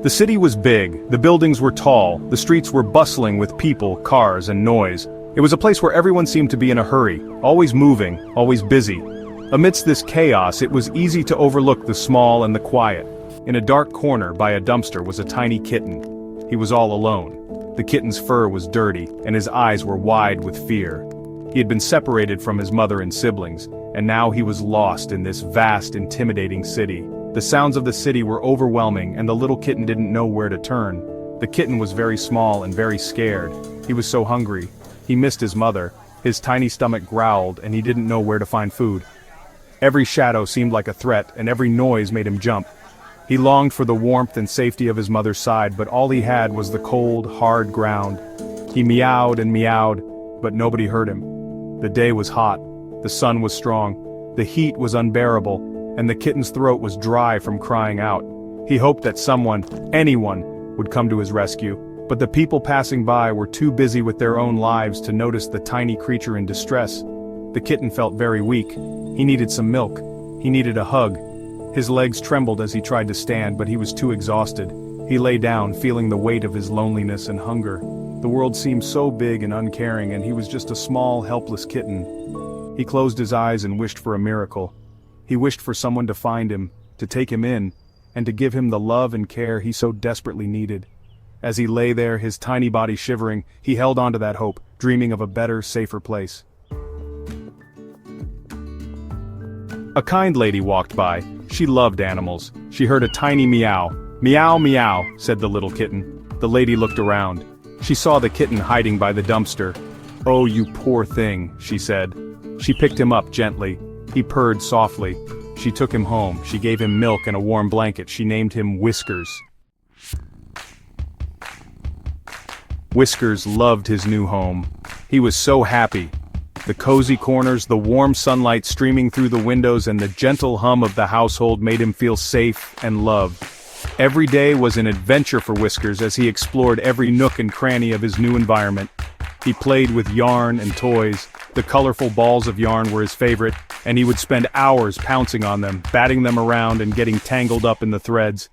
The city was big, the buildings were tall, the streets were bustling with people, cars, and noise. It was a place where everyone seemed to be in a hurry, always moving, always busy. Amidst this chaos, it was easy to overlook the small and the quiet. In a dark corner by a dumpster was a tiny kitten. He was all alone. The kitten's fur was dirty, and his eyes were wide with fear. He had been separated from his mother and siblings, and now he was lost in this vast, intimidating city. The sounds of the city were overwhelming, and the little kitten didn't know where to turn. The kitten was very small and very scared. He was so hungry. He missed his mother. His tiny stomach growled, and he didn't know where to find food. Every shadow seemed like a threat, and every noise made him jump. He longed for the warmth and safety of his mother's side, but all he had was the cold, hard ground. He meowed and meowed, but nobody heard him. The day was hot. The sun was strong. The heat was unbearable, and the kitten's throat was dry from crying out. He hoped that someone, anyone, would come to his rescue, but the people passing by were too busy with their own lives to notice the tiny creature in distress. The kitten felt very weak. He needed some milk. He needed a hug. His legs trembled as he tried to stand, but he was too exhausted. He lay down, feeling the weight of his loneliness and hunger. The world seemed so big and uncaring, and he was just a small, helpless kitten. He closed his eyes and wished for a miracle. He wished for someone to find him, to take him in, and to give him the love and care he so desperately needed. As he lay there, his tiny body shivering, he held on to that hope, dreaming of a better, safer place. A kind lady walked by. She loved animals. She heard a tiny meow. "Meow, meow," said the little kitten. The lady looked around. She saw the kitten hiding by the dumpster. "Oh, you poor thing," she said. She picked him up gently. He purred softly. She took him home. She gave him milk and a warm blanket. She named him Whiskers. Whiskers loved his new home. He was so happy. The cozy corners, the warm sunlight streaming through the windows, and the gentle hum of the household made him feel safe and loved. Every day was an adventure for Whiskers as he explored every nook and cranny of his new environment. He played with yarn and toys. The colorful balls of yarn were his favorite, and he would spend hours pouncing on them, batting them around and getting tangled up in the threads.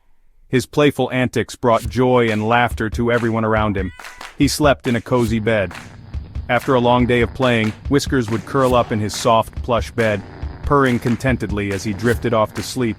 His playful antics brought joy and laughter to everyone around him. He slept in a cozy bed. After a long day of playing, Whiskers would curl up in his soft, plush bed, purring contentedly as he drifted off to sleep.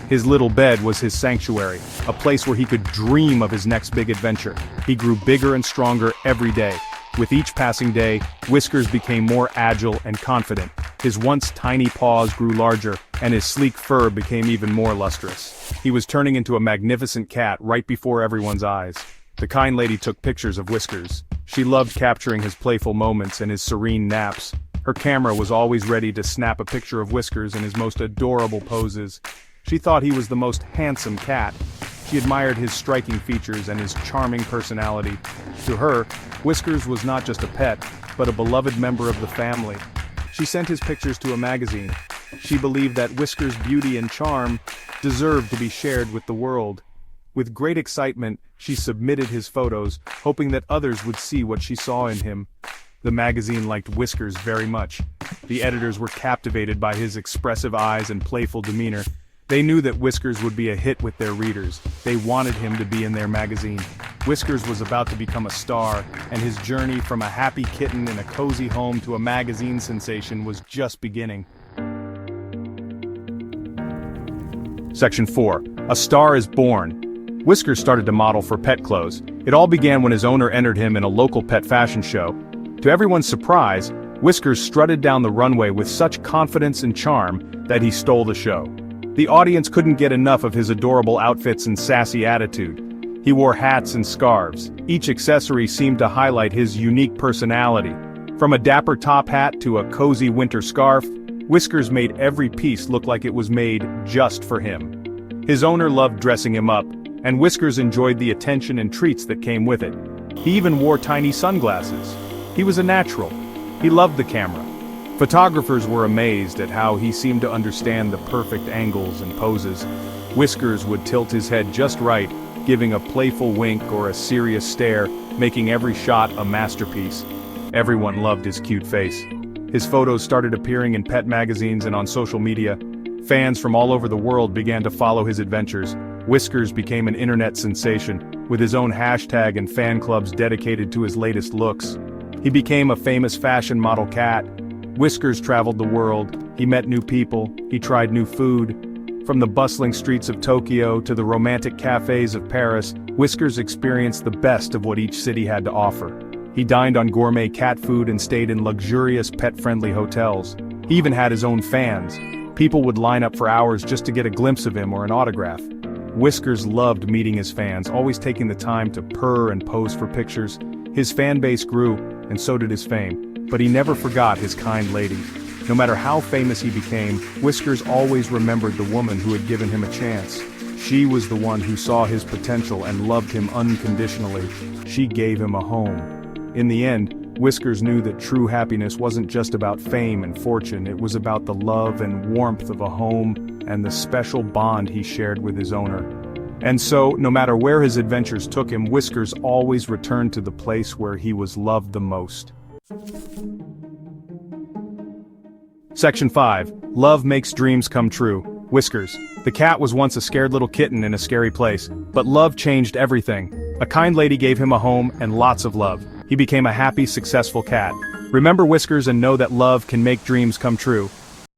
His little bed was his sanctuary, a place where he could dream of his next big adventure. He grew bigger and stronger every day. With each passing day, Whiskers became more agile and confident. His once tiny paws grew larger, and his sleek fur became even more lustrous. He was turning into a magnificent cat right before everyone's eyes. The kind lady took pictures of Whiskers. She loved capturing his playful moments and his serene naps. Her camera was always ready to snap a picture of Whiskers in his most adorable poses. She thought he was the most handsome cat. She admired his striking features and his charming personality. To her, Whiskers was not just a pet, but a beloved member of the family. She sent his pictures to a magazine. She believed that Whiskers' beauty and charm deserved to be shared with the world. With great excitement, she submitted his photos, hoping that others would see what she saw in him. The magazine liked Whiskers very much. The editors were captivated by his expressive eyes and playful demeanor. They knew that Whiskers would be a hit with their readers. They wanted him to be in their magazine. Whiskers was about to become a star, and his journey from a happy kitten in a cozy home to a magazine sensation was just beginning. Section 4. A Star is Born. Whiskers started to model for pet clothes. It all began when his owner entered him in a local pet fashion show. To everyone's surprise, Whiskers strutted down the runway with such confidence and charm that he stole the show. The audience couldn't get enough of his adorable outfits and sassy attitude. He wore hats and scarves. Each accessory seemed to highlight his unique personality. From a dapper top hat to a cozy winter scarf, Whiskers made every piece look like it was made just for him. His owner loved dressing him up, and Whiskers enjoyed the attention and treats that came with it. He even wore tiny sunglasses. He was a natural. He loved the camera. Photographers were amazed at how he seemed to understand the perfect angles and poses. Whiskers would tilt his head just right, giving a playful wink or a serious stare, making every shot a masterpiece. Everyone loved his cute face. His photos started appearing in pet magazines and on social media. Fans from all over the world began to follow his adventures. Whiskers became an internet sensation, with his own hashtag and fan clubs dedicated to his latest looks. He became a famous fashion model cat. Whiskers traveled the world, he met new people, he tried new food. From the bustling streets of Tokyo to the romantic cafes of Paris, Whiskers experienced the best of what each city had to offer. He dined on gourmet cat food and stayed in luxurious pet-friendly hotels. He even had his own fans. People would line up for hours just to get a glimpse of him or an autograph. Whiskers loved meeting his fans, always taking the time to purr and pose for pictures. His fan base grew, and so did his fame. But he never forgot his kind lady. No matter how famous he became, Whiskers always remembered the woman who had given him a chance. She was the one who saw his potential and loved him unconditionally. She gave him a home. In the end, Whiskers knew that true happiness wasn't just about fame and fortune, it was about the love and warmth of a home and the special bond he shared with his owner. And so, no matter where his adventures took him, Whiskers always returned to the place where he was loved the most. Section 5. Love makes dreams come true. Whiskers. The cat was once a scared little kitten in a scary place, but love changed everything. A kind lady gave him a home and lots of love. He became a happy, successful cat. Remember Whiskers and know that love can make dreams come true.